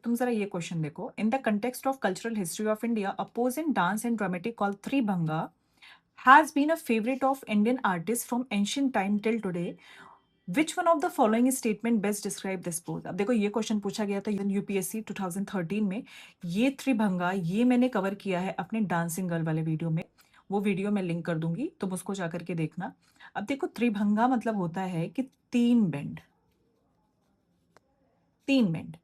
तुम जरा ये क्वेश्चन देखो, in the context of cultural history of India a pose in dance and dramatic called Tribhanga has been a favorite of Indian artists from ancient time till today. Which one of the following statement best describe this pose? अब देखो ये question पूछा गया था UPSC 2013 में। ये त्रिभंगा ये मैंने कवर किया है अपने डांसिंग गर्ल वाले वीडियो में। वो वीडियो मैं लिंक कर दूंगी, तुम उसको जाकर के देखना। अब देखो त्रिभंगा मतलब होता है कि तीन बेंड, तीन बेंड,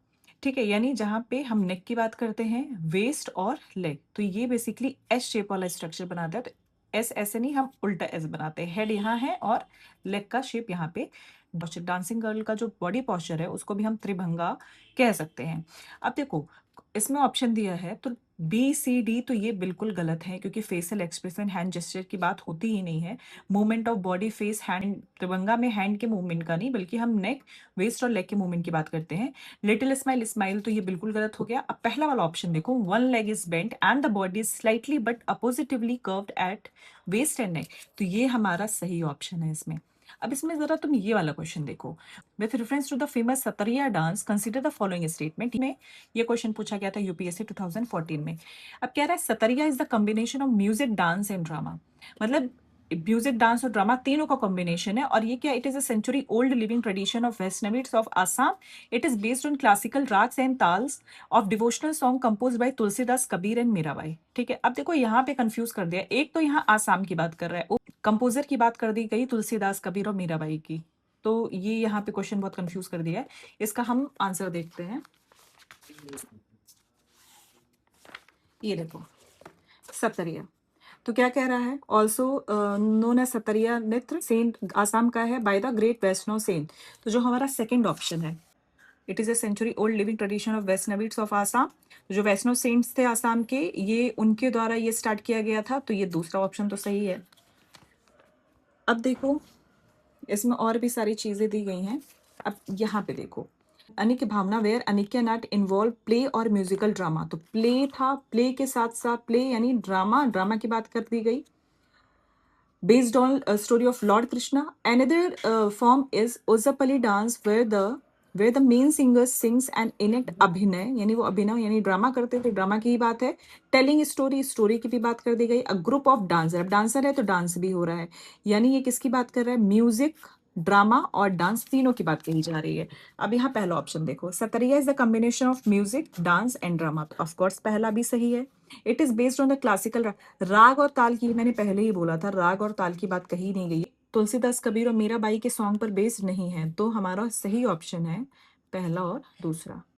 ठीक है। यानी जहां पे हम नेक की बात करते हैं, वेस्ट और लेग, तो ये बेसिकली एस शेप वाला स्ट्रक्चर बनाता है। तो एस ऐसे नहीं, हम उल्टा एस बनाते हैं। हेड यहाँ है और लेग का शेप यहाँ पे। डांसिंग गर्ल का जो बॉडी पॉस्चर है उसको भी हम त्रिभंगा कह सकते हैं। अब देखो इसमें ऑप्शन दिया है तो बी सी डी, तो ये बिल्कुल गलत है क्योंकि फेशियल एक्सप्रेशन हैंड जेस्चर की बात होती ही नहीं है। Movement of body face hand, Tribhanga में हैंड के मूवमेंट का नहीं बल्कि हम नेक वेस्ट और लेग के मूवमेंट की बात करते हैं। लिटिल स्माइल स्माइल तो ये बिल्कुल गलत हो गया। अब पहला वाला ऑप्शन देखो, one leg is bent and the body is slightly but oppositely curved at waist and neck, तो ये हमारा सही ऑप्शन है इसमें। अब इसमें जरा तुम ये वाला क्वेश्चन देखो, with reference to the famous Sattriya dance consider the following statement में। ये क्वेश्चन पूछा गया था यूपीएससी 2014 में। अब कह रहा है Sattriya is the combination of music dance and drama, मतलब म्यूजिक डांस और ड्रामा तीनों का कॉम्बिनेशन है। और ये क्या, it is a century old living tradition of Vaishnavites of Assam. It is based on classical ragas and talas of devotional song compose by Tulsidas Kabir and Mirabai, ठीक है। अब देखो यहाँ पे कंफ्यूज कर दिया, एक तो यहाँ आसाम की बात कर रहा है, कंपोजर की बात कर दी गई तुलसीदास कबीर और मीराबाई की, तो ये यहाँ पे क्वेश्चन बहुत कंफ्यूज कर दिया है। इसका हम आंसर देखते हैं। ये देखो सतरिया, तो क्या कह रहा है, ऑल्सो नोन एज सतरिया नृत्य सेंट आसाम का है by the great Vaishnav saint. तो जो हमारा सेकंड ऑप्शन है, it is a century old living tradition of Vaishnavites of Assam, जो वैष्णव सेंट्स थे आसाम के, ये उनके द्वारा ये स्टार्ट किया गया था, तो ये दूसरा ऑप्शन तो सही है। अब देखो इसमें और भी सारी चीजें दी गई हैं। अब यहाँ पे देखो, Ankiya Bhaona where Ankiya not involve play और म्यूजिकल ड्रामा, तो प्ले था, प्ले के साथ साथ प्ले यानी ड्रामा, ड्रामा की बात कर दी गई। Based on story of lord Krishna. Another form is Ojapali dance where the main singer sings and enact abhinaya, यानी वो अभिनय यानी ड्रामा करते थे, ड्रामा की ही बात है। टेलिंग स्टोरी, स्टोरी की भी बात कर दी गई। अ ग्रुप ऑफ डांसर, अब डांसर है तो डांस भी हो रहा है, यानी ये किसकी बात कर रहा है, म्यूजिक ड्रामा और डांस तीनों की बात कही जा रही है। अब यहाँ पहला ऑप्शन देखो, Sattriya is the combination of music dance and drama, तो ऑफकोर्स पहला भी सही है। It is based on the classical raga और ताल की, मैंने पहले ही बोला था राग और ताल की बात कही नहीं गई। तुलसीदास कबीर और मीराबाई के सॉन्ग पर बेस्ड नहीं है, तो हमारा सही ऑप्शन है पहला और दूसरा।